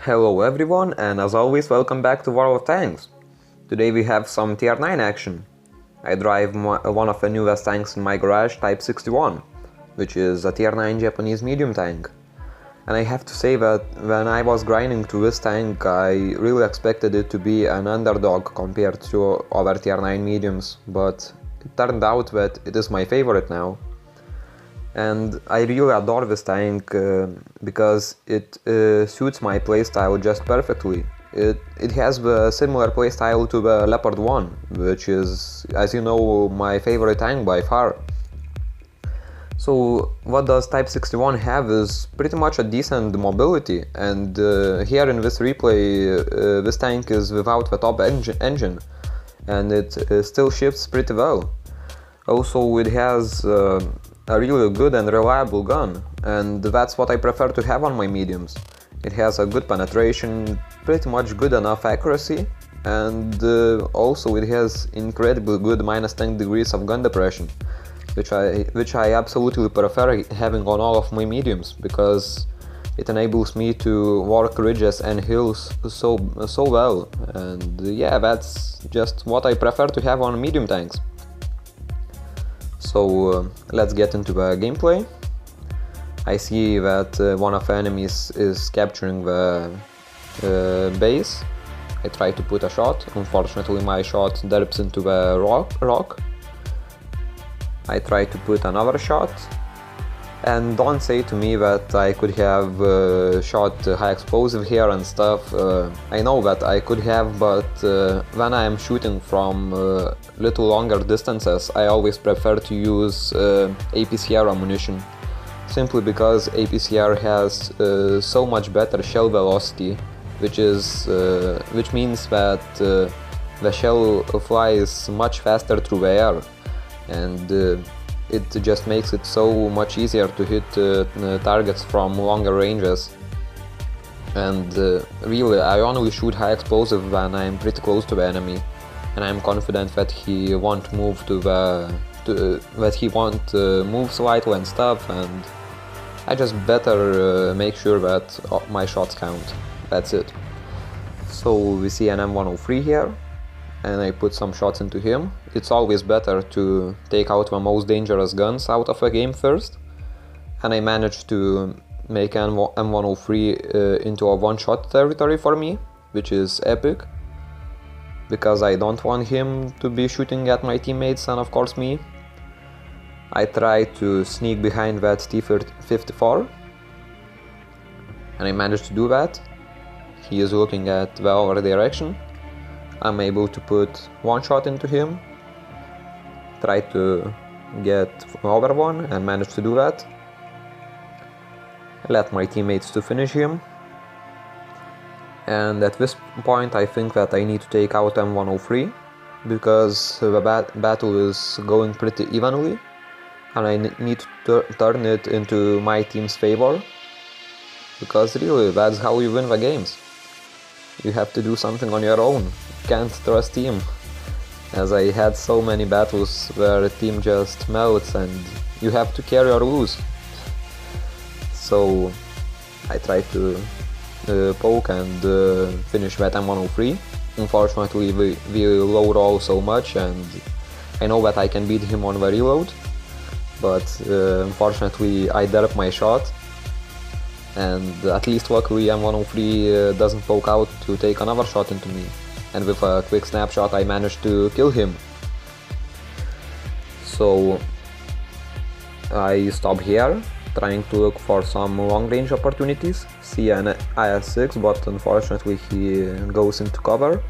Hello everyone, and as always welcome back to World of Tanks. Today we have some tier 9 action. I drive one of the newest tanks in my garage, Type 61, which is a tier 9 Japanese medium tank. And I have to say that when I was grinding to this tank, I really expected it to be an underdog compared to other tier 9 mediums, but it turned out that it is my favorite now. And I really adore this tank because it suits my playstyle just perfectly. It has the similar playstyle to the Leopard 1, which is, as you know, my favorite tank by far. So what does Type 61 have is pretty much a decent mobility, and here in this replay this tank is without the top engine, and it still shifts pretty well. Also it has a really good and reliable gun, and that's what I prefer to have on my mediums. It has a good penetration, pretty much good enough accuracy, and also it has incredibly good -10 degrees of gun depression, which I absolutely prefer having on all of my mediums, because it enables me to work ridges and hills so well, and yeah, that's just what I prefer to have on medium tanks. So let's get into the gameplay. I see that one of the enemies is capturing the base. I try to put a shot. Unfortunately my shot derps into the rock. I try to put another shot. And don't say to me that I could have shot high explosive here and stuff. I know that I could have, but when I am shooting from little longer distances, I always prefer to use APCR ammunition, simply because APCR has so much better shell velocity, which means that the shell flies much faster through the air, and it just makes it so much easier to hit targets from longer ranges. And really, I only shoot high explosive when I'm pretty close to the enemy, and I'm confident that he won't move move slightly and stuff, and I just better make sure that my shots count. That's it. So we see an M103 here, and I put some shots into him. It's always better to take out the most dangerous guns out of a game first, and I managed to make M103 into a one-shot territory for me, which is epic, because I don't want him to be shooting at my teammates and of course me. I try to sneak behind that T-54, and I managed to do that. He is looking at the other direction. I'm able to put one shot into him, try to get over one, and manage to do that. Let my teammates to finish him. And at this point I think that I need to take out M103, because the battle is going pretty evenly, and I need to turn it into my team's favor, because really that's how you win the games. You have to do something on your own. You can't trust team, as I had so many battles where a team just melts and you have to carry or lose. So I try to poke and finish that M103. Unfortunately we low roll so much, and I know that I can beat him on the reload, but unfortunately I derp my shot, and at least luckily M103 doesn't poke out to take another shot into me, and with a quick snapshot I managed to kill him. So I stop here, trying to look for some long range opportunities, see an IS-6, but unfortunately he goes into cover.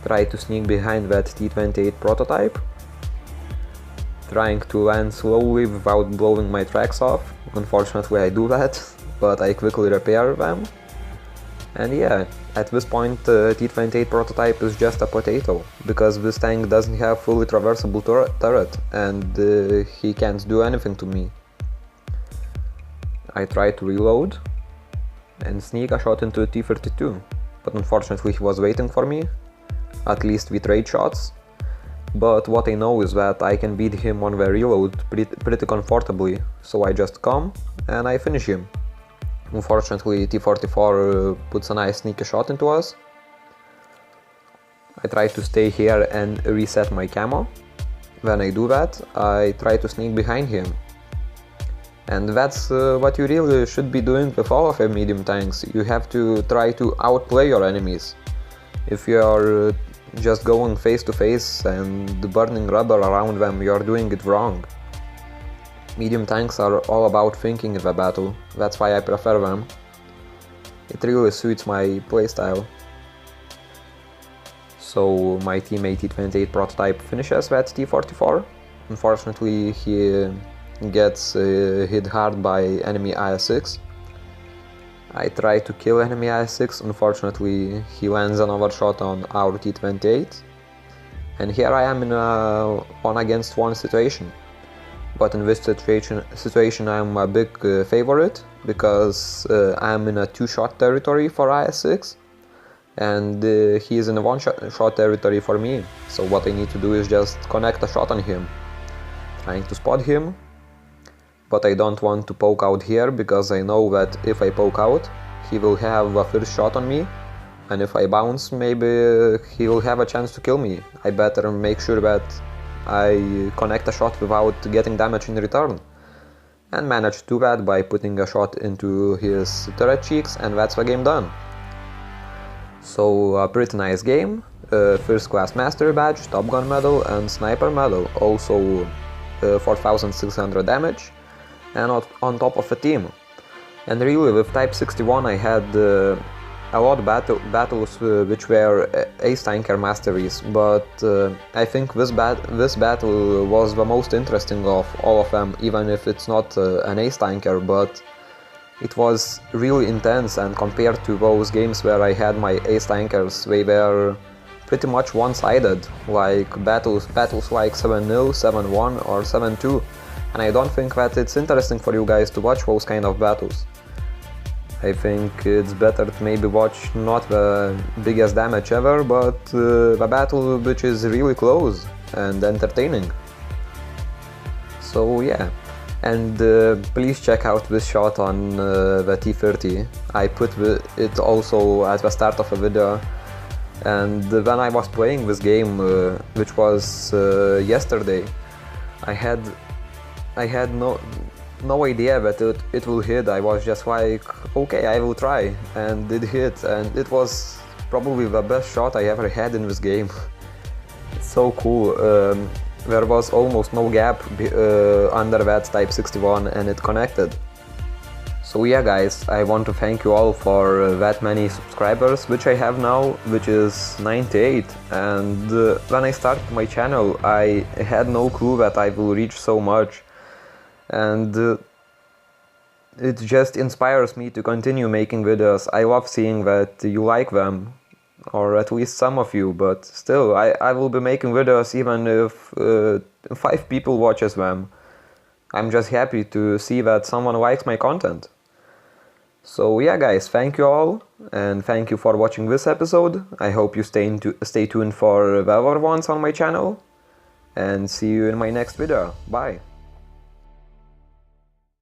Try to sneak behind that T-28 prototype, trying to land slowly without blowing my tracks off. Unfortunately I do that, but I quickly repair them. And yeah, at this point T-28 prototype is just a potato, because this tank doesn't have fully traversable turret, and he can't do anything to me. I try to reload and sneak a shot into T-32, but unfortunately he was waiting for me. At least we trade shots, but what I know is that I can beat him on the reload pretty comfortably, so I just come and I finish him. Unfortunately, T-44 puts a nice sneaky shot into us. I try to stay here and reset my camo. When I do that, I try to sneak behind him. And that's what you really should be doing with all of your medium tanks. You have to try to outplay your enemies. If you are just going face to face and burning rubber around them, you are doing it wrong. Medium tanks are all about thinking in the battle, that's why I prefer them. It really suits my playstyle. So my teammate T-28 prototype finishes that T-44. Unfortunately, he gets hit hard by enemy IS-6. I try to kill enemy IS-6, unfortunately he lands another shot on our T-28. And here I am in a 1-against-1 situation. But in this situation I'm a big favorite, because I'm in a 2-shot territory for IS-6. And he is in a 1-shot territory for me. So what I need to do is just connect a shot on him. Trying to spot him. But I don't want to poke out here, because I know that if I poke out, he will have a first shot on me. And if I bounce, maybe he will have a chance to kill me. I better make sure that I connect a shot without getting damage in return. And manage to do that by putting a shot into his turret cheeks, and that's the game done. So a pretty nice game. First class mastery badge, top gun medal and sniper medal. Also 4600 damage. And on top of a team. And really with Type 61 I had a lot of battles which were ace tanker masteries, but I think this battle was the most interesting of all of them, even if it's not an ace tanker, but it was really intense, and compared to those games where I had my ace tankers, they were pretty much one-sided, like battles like 7-0, 7-1 or 7-2. And I don't think that it's interesting for you guys to watch those kind of battles. I think it's better to maybe watch not the biggest damage ever, but the battle which is really close and entertaining. So yeah, and please check out this shot on the T-30. I put it also at the start of the video, and when I was playing this game, which was yesterday, I had no idea that it will hit. I was just like, okay, I will try, and it hit, and it was probably the best shot I ever had in this game. It's so cool. There was almost no gap under that Type 61, and it connected. So yeah guys, I want to thank you all for that many subscribers which I have now, which is 98, and when I started my channel I had no clue that I will reach so much. And it just inspires me to continue making videos. I love seeing that you like them, or at least some of you, but still, I will be making videos even if 5 people watches them. I'm just happy to see that someone likes my content. So yeah guys, thank you all, and thank you for watching this episode. I hope you stay tuned for the other ones on my channel, and see you in my next video. Bye!